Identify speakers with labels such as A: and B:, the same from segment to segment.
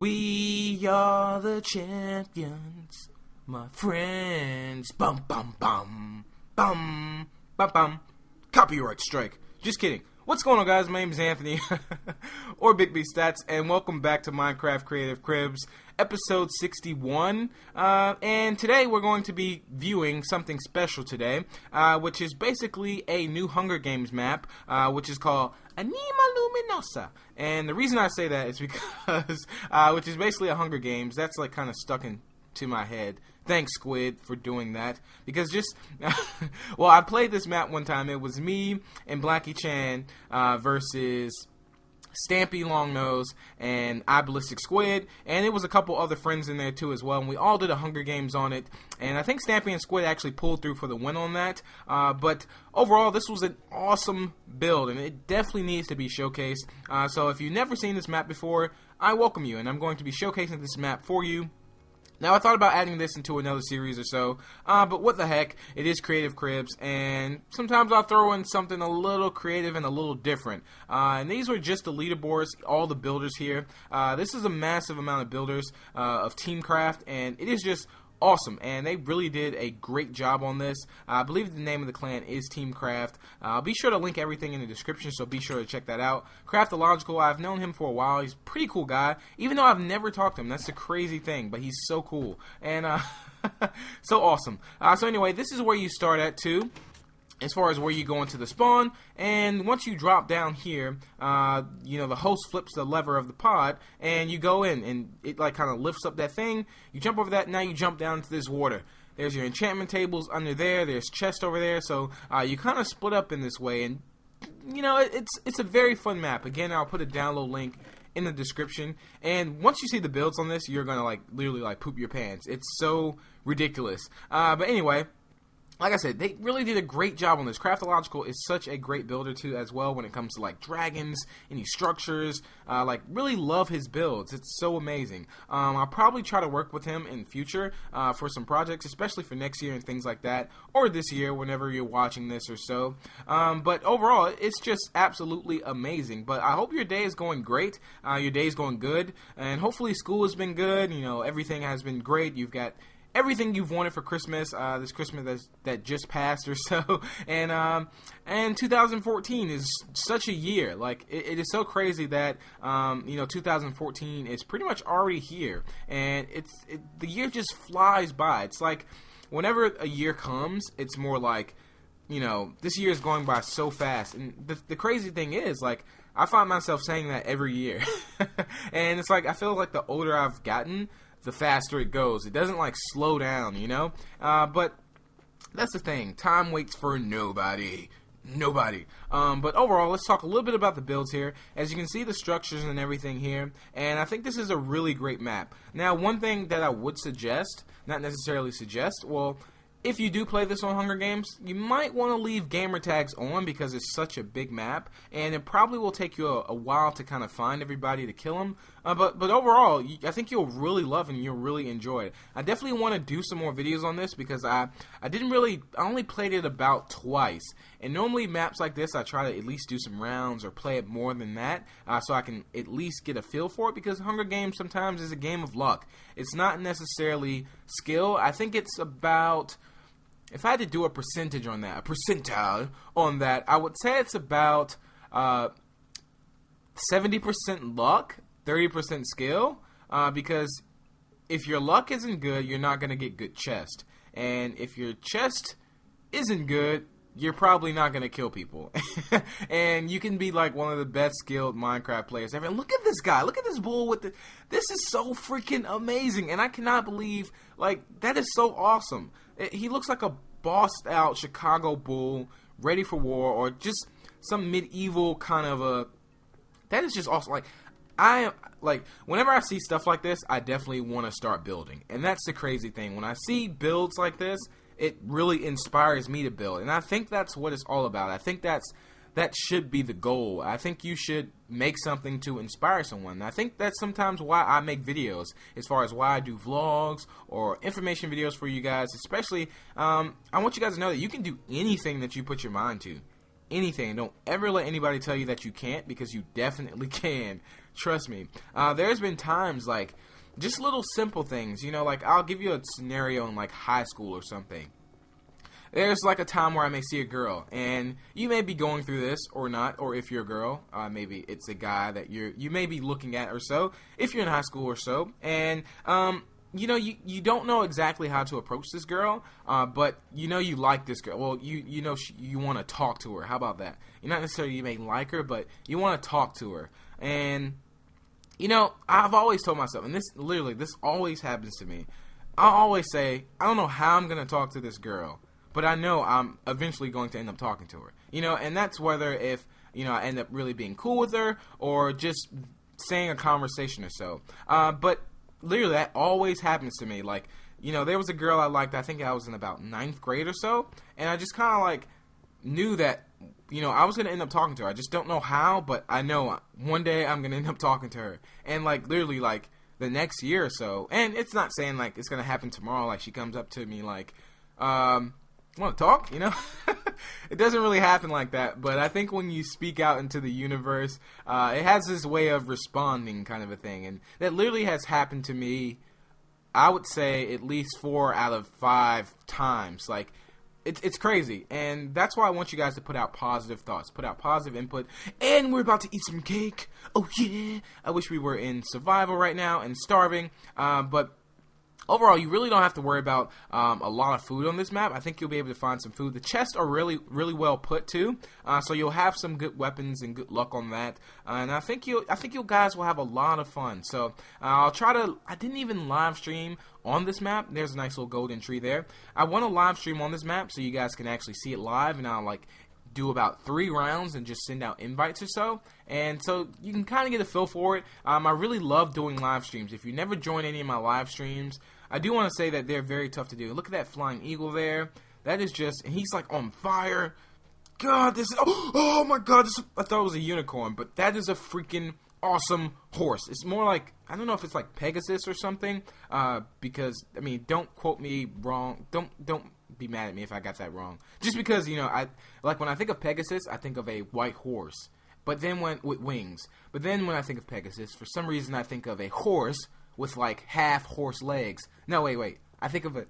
A: We are the champions, my friends. Bum bum bum bum bum bum. Copyright strike. Just kidding. What's going on, guys? My name is Anthony, or Big B Statz, and welcome back to Minecraft Creative Cribs, episode 61. And today we're going to be viewing something special today, which is basically a new Hunger Games map, which is called Anima Luminosa. And the reason I say that is because, which is basically a Hunger Games, that's like kind of stuck into my head. Thanks, Squid, for doing that. Because just, well, I played this map one time. It was me and Blackie Chan versus Stampy Longnose and Ballistic Squid, and it was a couple other friends in there too as well, and we all did a Hunger Games on it, and I think Stampy and Squid actually pulled through for the win on that, but overall this was an awesome build, and it definitely needs to be showcased. So if you've never seen this map before, I welcome you, and I'm going to be showcasing this map for you. Now, I thought about adding this into another series or so, but what the heck, it is Creative Cribs, and sometimes I'll throw in something a little creative and a little different. And these were just the leaderboards, all the builders here. This is a massive amount of builders of Teamcraft, and it is just awesome, and they really did a great job on this. I believe the name of the clan is Teamcraft. I'll be sure to link everything in the description, so be sure to check that out. Craftological, I've known him for a while. He's a pretty cool guy, even though I've never talked to him. That's the crazy thing, but he's so cool, and so awesome. So anyway, this is where you start at too, as far as where you go into the spawn, and once you drop down here, you know, the host flips the lever of the pod, and you go in, and it like kind of lifts up that thing. You jump over that, now you jump down into this water. There's your enchantment tables under there, there's chest over there, so you kind of split up in this way, and you know, it's a very fun map. Again, I'll put a download link in the description, and once you see the builds on this, you're gonna like literally like poop your pants. It's so ridiculous. But anyway, like I said, they really did a great job on this. Craftological is such a great builder too as well when it comes to like dragons, any structures. Like really love his builds. It's so amazing. I'll probably try to work with him in future for some projects, especially for next year and things like that, or this year whenever you're watching this or so. But overall, it's just absolutely amazing. But I hope your day is going great. Your day is going good, and hopefully school has been good. You know, everything has been great. You've got everything you've wanted for Christmas, this Christmas that just passed or so, and 2014 is such a year. Like it is so crazy that you know, 2014 is pretty much already here, and the year just flies by. It's like whenever a year comes, it's more like, you know, this year is going by so fast, and the crazy thing is, like, I find myself saying that every year, and it's like I feel like the older I've gotten, the faster it goes. It doesn't like slow down, you know? But that's the thing. Time waits for nobody. Nobody. But overall, let's talk a little bit about the builds here. As you can see, the structures and everything here, and I think this is a really great map. Now, one thing that I would suggest, not necessarily suggest, well, if you do play this on Hunger Games, you might want to leave gamer tags on because it's such a big map, and it probably will take you a while to kind of find everybody to kill them. But overall, I think you'll really love it and you'll really enjoy it. I definitely want to do some more videos on this because I only played it about twice. And normally maps like this, I try to at least do some rounds or play it more than that, so I can at least get a feel for it, because Hunger Games sometimes is a game of luck. It's not necessarily skill. I think it's about, if I had to do a percentage on that, a percentile on that, I would say it's about 70% luck, 30% skill, because if your luck isn't good, you're not going to get good chest. And if your chest isn't good, you're probably not going to kill people. And you can be like one of the best skilled Minecraft players ever. And look at this guy. Look at this bull with the... This is so freaking amazing. And I cannot believe, like, that is so awesome. He looks like a bossed out Chicago bull ready for war, or just some medieval kind of a... That is just awesome. Like, whenever I see stuff like this, I definitely want to start building. And that's the crazy thing. When I see builds like this, it really inspires me to build. And I think that's what it's all about. I think that should be the goal. I think you should make something to inspire someone. I think that's sometimes why I make videos, as far as why I do vlogs or information videos for you guys. Especially, I want you guys to know that you can do anything that you put your mind to. Anything. Don't ever let anybody tell you that you can't, because you definitely can. Trust me. There's been times, like, just little simple things, you know, like, I'll give you a scenario in, like, high school or something. There's, like, a time where I may see a girl, and you may be going through this or not, or if you're a girl, maybe it's a guy that you may be looking at or so, if you're in high school or so, and, you know, you don't know exactly how to approach this girl, but you know you like this girl. Well, you know you want to talk to her. How about that? You're not necessarily you may like her, but you want to talk to her. And, you know, I've always told myself, and this always happens to me. I always say, I don't know how I'm going to talk to this girl, but I know I'm eventually going to end up talking to her. You know, and that's whether if, you know, I end up really being cool with her or just saying a conversation or so. But literally, that always happens to me. Like, you know, there was a girl I liked, I think I was in about 9th grade or so, and I just kind of, like, knew that, you know, I was going to end up talking to her. I just don't know how, but I know one day I'm going to end up talking to her. And, like, literally, like, the next year or so, and it's not saying, like, it's going to happen tomorrow, like, she comes up to me, like, want to talk, you know? It doesn't really happen like that, but I think when you speak out into the universe, it has this way of responding kind of a thing, and that literally has happened to me, I would say, at least 4 out of 5 times. Like, it's crazy, and that's why I want you guys to put out positive thoughts, put out positive input, and we're about to eat some cake. Oh, yeah. I wish we were in survival right now and starving, but overall, you really don't have to worry about a lot of food on this map. I think you'll be able to find some food. The chests are really, really well put too, so you'll have some good weapons and good luck on that. And I think you guys will have a lot of fun. So I'll try to. I didn't even live stream on this map. There's a nice little golden tree there. I want to live stream on this map so you guys can actually see it live, and I'll like do about 3 rounds and just send out invites or so, and so you can kind of get a feel for it. I really love doing live streams. If you never join any of my live streams, I do want to say that they're very tough to do. Look at that flying eagle there. That is just, and he's like on fire. God, this is, oh my God, I thought it was a unicorn, but that is a freaking awesome horse. It's more like, I don't know if it's like Pegasus or something, because, I mean, don't quote me wrong. Don't be mad at me if I got that wrong. Just because, you know, when I think of Pegasus, I think of a white horse, but then with wings. But then when I think of Pegasus, for some reason I think of a horse with like half horse legs. No, wait. I think of it.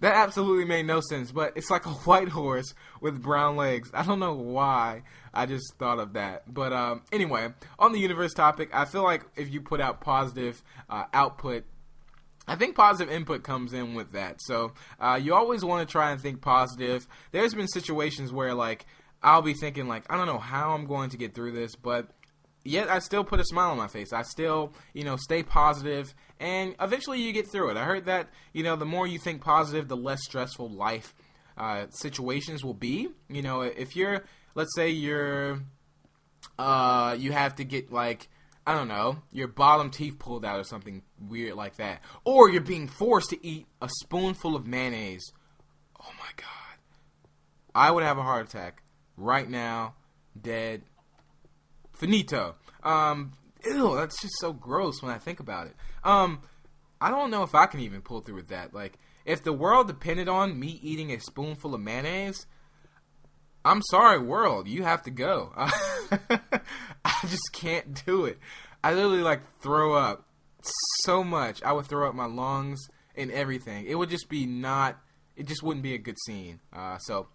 A: That absolutely made no sense, but it's like a white horse with brown legs. I don't know why I just thought of that. But anyway, on the universe topic, I feel like if you put out positive output, I think positive input comes in with that. So you always want to try and think positive. There's been situations where, like, I'll be thinking, like, I don't know how I'm going to get through this, but yet I still put a smile on my face. I still, you know, stay positive, and eventually you get through it. I heard that, you know, the more you think positive, the less stressful life situations will be. You know, if you're, let's say you have to get, like, I don't know, your bottom teeth pulled out or something weird like that. Or you're being forced to eat a spoonful of mayonnaise. Oh my God. I would have a heart attack right now, dead, finito. Ew, that's just so gross when I think about it. I don't know if I can even pull through with that. Like, if the world depended on me eating a spoonful of mayonnaise, I'm sorry, world, you have to go. I just can't do it. I literally, like, throw up so much. I would throw up my lungs and everything. It would just be it just wouldn't be a good scene. So,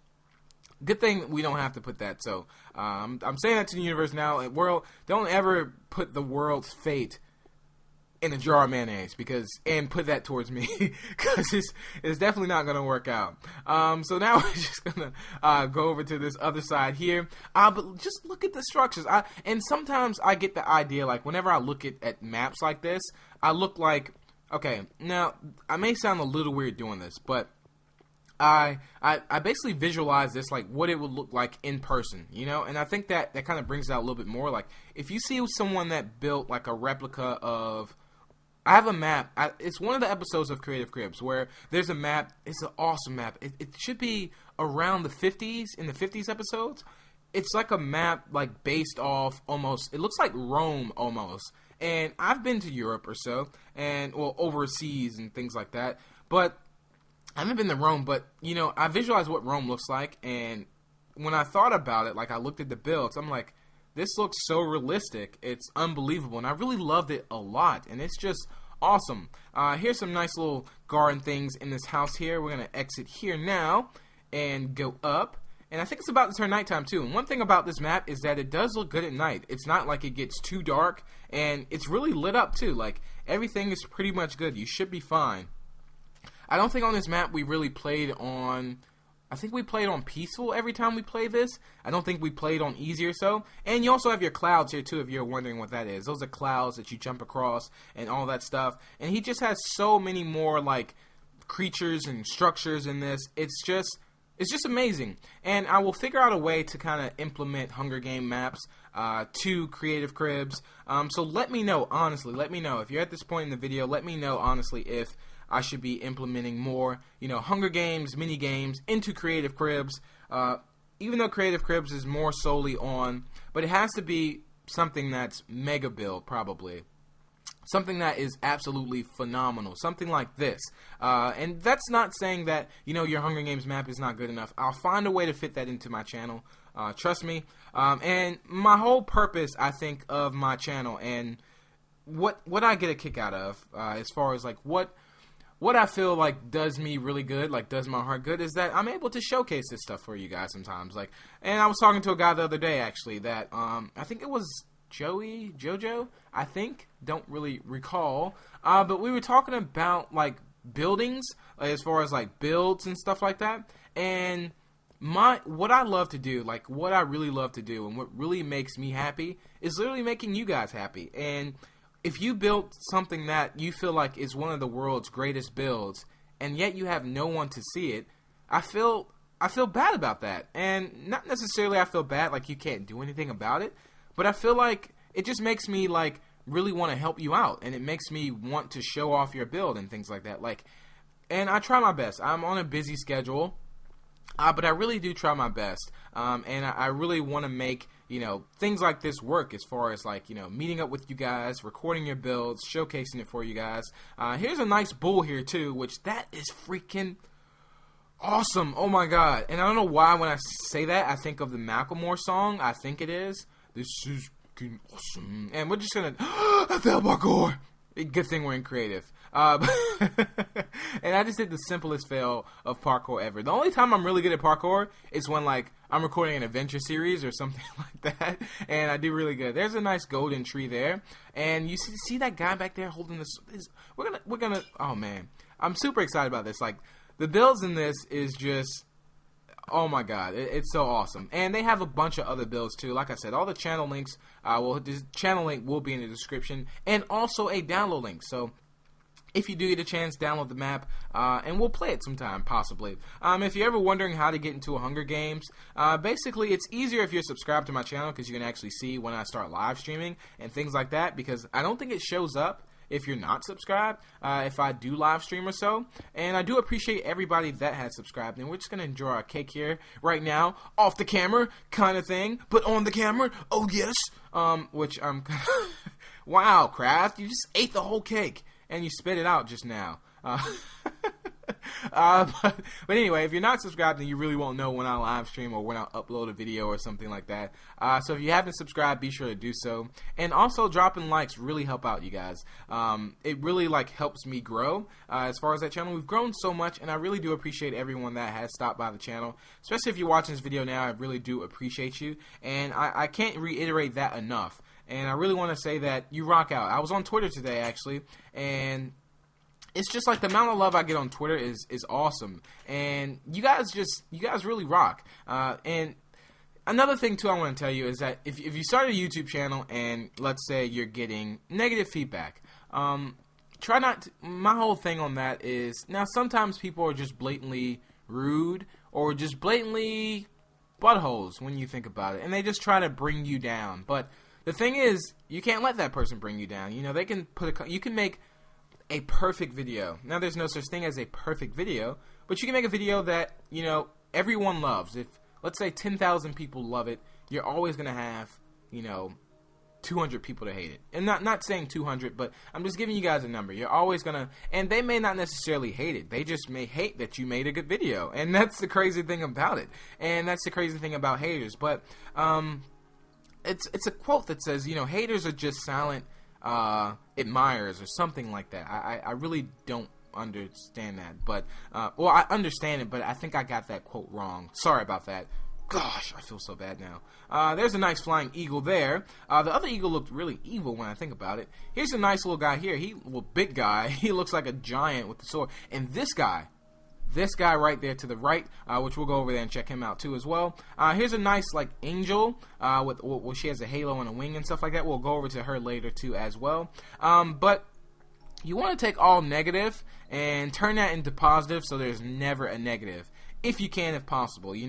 A: good thing we don't have to put that. So, I'm saying that to the universe now. World, don't ever put the world's fate in a jar of mayonnaise, and put that towards me, because it's definitely not going to work out. So now we're just going to go over to this other side here. But just look at the structures. And sometimes I get the idea, like, whenever I look at maps like this, I look like, okay, now, I may sound a little weird doing this, but I basically visualize this, like, what it would look like in person, you know? And I think that kind of brings it out a little bit more. Like, if you see someone that built, like, a replica of, I have a map. It's one of the episodes of Creative Cribs where there's a map. It's an awesome map. It should be around the 50s, in the 50s episodes. It's like a map, like, based off almost, it looks like Rome almost. And I've been to Europe or so, and, well, overseas and things like that. But I haven't been to Rome, but, you know, I visualized what Rome looks like, and when I thought about it, like, I looked at the builds, I'm like, this looks so realistic. It's unbelievable, and I really loved it a lot, and it's just awesome. Here's some nice little garden things in this house here. We're going to exit here now and go up. And I think it's about to turn nighttime too. And one thing about this map is that it does look good at night. It's not like it gets too dark, and it's really lit up too. Like, everything is pretty much good. You should be fine. I don't think on this map we really played on... I think we played on peaceful every time we play this. I don't think we played on easy or so. And you also have your clouds here too, if you're wondering what that is. Those are clouds that you jump across and all that stuff. And he just has so many more like creatures and structures in this. It's just amazing. And I will figure out a way to kind of implement Hunger Game maps to Creative Cribs. So let me know, honestly. Let me know. If you're at this point in the video, let me know, honestly, if I should be implementing more, Hunger Games, mini games into Creative Cribs. Even though Creative Cribs is more solely on, but it has to be something that's mega build, probably. Something that is absolutely phenomenal. Something like this. And that's not saying that, your Hunger Games map is not good enough. I'll find a way to fit that into my channel. Trust me. And my whole purpose, I think, of my channel and what I get a kick out of, as far as like what I feel like does me really good, like does my heart good, is that I'm able to showcase this stuff for you guys sometimes. Like, and I was talking to a guy the other day actually that I think it was Jojo, I think, don't really recall, but we were talking about like buildings, as far as like builds and stuff like that. And what I love to do, like what I really love to do, and what really makes me happy is literally making you guys happy. And if you built something that you feel like is one of the world's greatest builds, and yet you have no one to see it, I feel bad about that. And not necessarily I feel bad like you can't do anything about it, but I feel like it just makes me like really want to help you out, and it makes me want to show off your build and things like that. Like, and I try my best. I'm on a busy schedule, but I really do try my best, and I really want to make things like this work, as far as like meeting up with you guys, recording your builds, showcasing it for you guys. Here's a nice bull here too, which that is freaking awesome. Oh my god. And I don't know why when I say that I think of the Macklemore song. I think it is "This is freaking awesome," and we're just gonna I fell parkour. Good thing we're in creative. And I just did the simplest fail of parkour ever. The only time I'm really good at parkour is when like I'm recording an adventure series or something like that, and I do really good. There's a nice golden tree there, and you see that guy back there holding this. We're gonna. Oh man, I'm super excited about this. Like, the builds in this is just, oh my god, it's so awesome. And they have a bunch of other builds too. Like I said, all the channel links, the channel link will be in the description, and also a download link. So if you do get a chance, download the map, and we'll play it sometime, possibly. If you're ever wondering how to get into a Hunger Games, basically it's easier if you're subscribed to my channel, because you can actually see when I start live streaming and things like that, because I don't think it shows up if you're not subscribed, if I do live stream or so. And I do appreciate everybody that has subscribed, and we're just going to enjoy our cake here right now, off the camera kind of thing, but on the camera, oh yes, which I'm wow, Kraft, you just ate the whole cake, and you spit it out just now. But anyway, if you're not subscribed, then you really won't know when I live stream or when I upload a video or something like that. So if you haven't subscribed, be sure to do so. And also, dropping likes really help out, you guys. It really like helps me grow. As far as that channel, we've grown so much, and I really do appreciate everyone that has stopped by the channel. Especially if you're watching this video now, I really do appreciate you. And I can't reiterate that enough. And I really want to say that you rock out. I was on Twitter today, actually, and it's just like the amount of love I get on Twitter is awesome. And you guys really rock. And another thing too I want to tell you is that if you start a YouTube channel and let's say you're getting negative feedback, try not to, my whole thing on that is, now sometimes people are just blatantly rude or just blatantly buttholes when you think about it, and they just try to bring you down. But the thing is, you can't let that person bring you down. They can you can make a perfect video. Now, there's no such thing as a perfect video, but you can make a video that, everyone loves. If, let's say, 10,000 people love it, you're always going to have, 200 people to hate it. And not saying 200, but I'm just giving you guys a number. You're always going to, and they may not necessarily hate it. They just may hate that you made a good video. And that's the crazy thing about it. And that's the crazy thing about haters. But, it's a quote that says, haters are just silent admirers or something like that. I really don't understand that, but well, I understand it, but I think I got that quote wrong. Sorry about that. Gosh, I feel so bad now. There's a nice flying eagle there. The other eagle looked really evil when I think about it. Here's a nice little guy here. Big guy. He looks like a giant with the sword. And this guy right there to the right, which we'll go over there and check him out too as well. Here's a nice like angel with she has a halo and a wing and stuff like that. We'll go over to her later too as well. But you want to take all negative and turn that into positive, so there's never a negative, if you can, if possible. If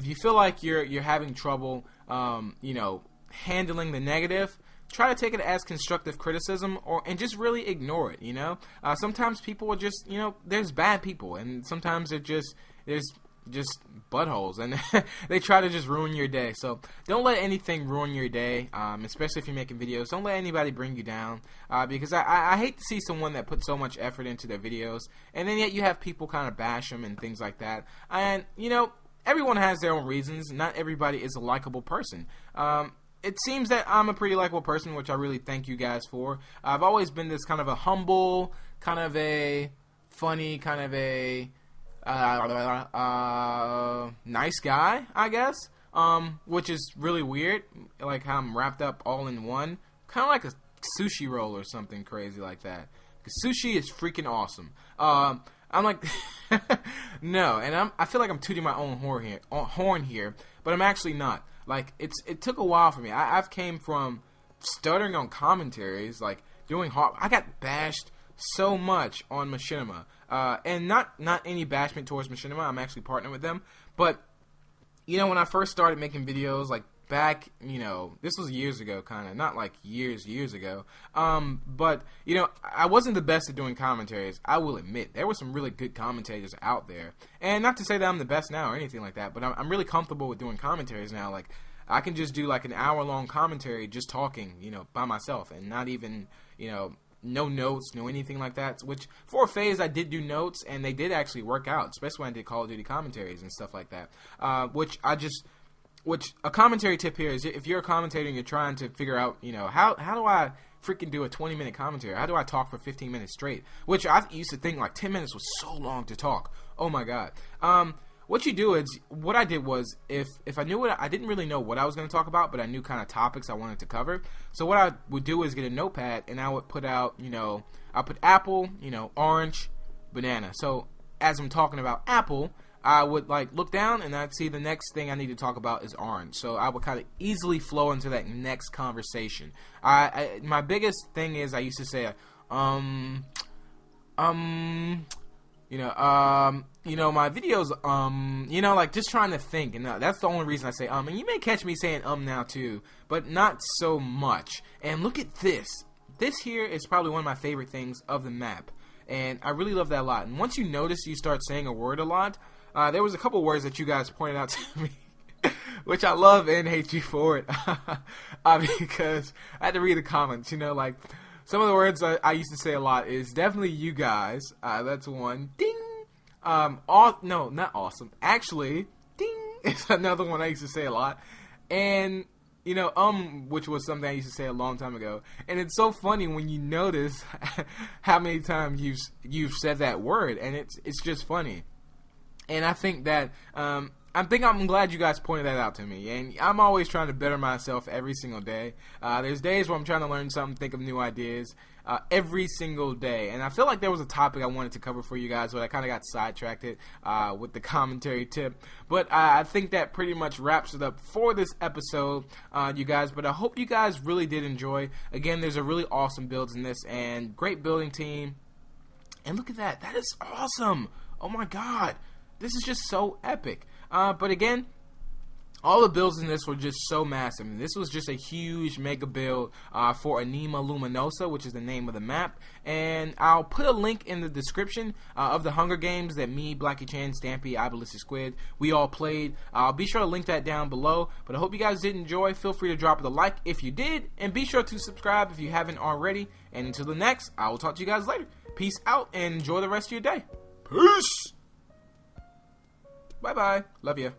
A: you feel like you're having trouble, handling the negative, try to take it as constructive criticism, and just really ignore it. Sometimes people are just, there's bad people, and sometimes there's just buttholes, and they try to just ruin your day. So don't let anything ruin your day, especially if you're making videos. Don't let anybody bring you down, because I hate to see someone that puts so much effort into their videos, and then yet you have people kind of bash them and things like that. And everyone has their own reasons. Not everybody is a likable person. It seems that I'm a pretty likable person, which I really thank you guys for. I've always been this kind of a humble, kind of a funny, kind of a nice guy, I guess, which is really weird, like how I'm wrapped up all in one, kind of like a sushi roll or something crazy like that. Because sushi is freaking awesome. I'm like, no, and I feel like I'm tooting my own horn here, but I'm actually not. Like, it took a while for me. I've came from stuttering on commentaries, like doing I got bashed so much on Machinima, and not any bashment towards Machinima. I'm actually partnered with them, but when I first started making videos, like back, this was years ago, kind of, not like years ago, but I wasn't the best at doing commentaries. I will admit there were some really good commentators out there, and not to say that I'm the best now or anything like that, but I'm really comfortable with doing commentaries now. Like, I can just do like an hour-long commentary just talking, by myself, and not even, no notes, no anything like that. Which for a phase I did do notes, and they did actually work out, especially when I did Call of Duty commentaries and stuff like that. Which a commentary tip here is, if you're a commentator and you're trying to figure out, how do I freaking do a 20-minute commentary? How do I talk for 15 minutes straight? Which I used to think like 10 minutes was so long to talk. Oh my god. What you do is, what I did was, if I knew I didn't really know what I was going to talk about, but I knew kind of topics I wanted to cover. So what I would do is get a notepad, and I would put out, I'll put apple, orange, banana. So as I'm talking about apple, I would like look down, and I'd see the next thing I need to talk about is orange. So I would kind of easily flow into that next conversation. My biggest thing is, I used to say, my videos, like just trying to think, and that's the only reason I say and you may catch me saying now too, but not so much. And look at this. This here is probably one of my favorite things of the map, and I really love that a lot. And once you notice you start saying a word a lot, there was a couple words that you guys pointed out to me, which I love and hate you for it, because I had to read the comments, like some of the words I used to say a lot is definitely you guys. That's one. Ding. No, not awesome. Actually, ding is another one I used to say a lot. And, which was something I used to say a long time ago. And it's so funny when you notice how many times you've said that word, and it's just funny. And I think that I'm glad you guys pointed that out to me, and I'm always trying to better myself every single day. There's days where I'm trying to learn something, think of new ideas, every single day. And I feel like there was a topic I wanted to cover for you guys, but I kind of got sidetracked with the commentary tip. But I think that pretty much wraps it up for this episode, you guys. But I hope you guys really did enjoy. Again, there's a really awesome builds in this, and great building team. And look at that. That is awesome. Oh my god. This is just so epic. But again, all the builds in this were just so massive. This was just a huge mega build for Anima Luminosa, which is the name of the map. And I'll put a link in the description of the Hunger Games that me, Blackie Chan, Stampy, Ballistic Squid, we all played. I'll be sure to link that down below. But I hope you guys did enjoy. Feel free to drop the like if you did. And be sure to subscribe if you haven't already. And until the next, I will talk to you guys later. Peace out and enjoy the rest of your day. Peace! Bye-bye. Love ya.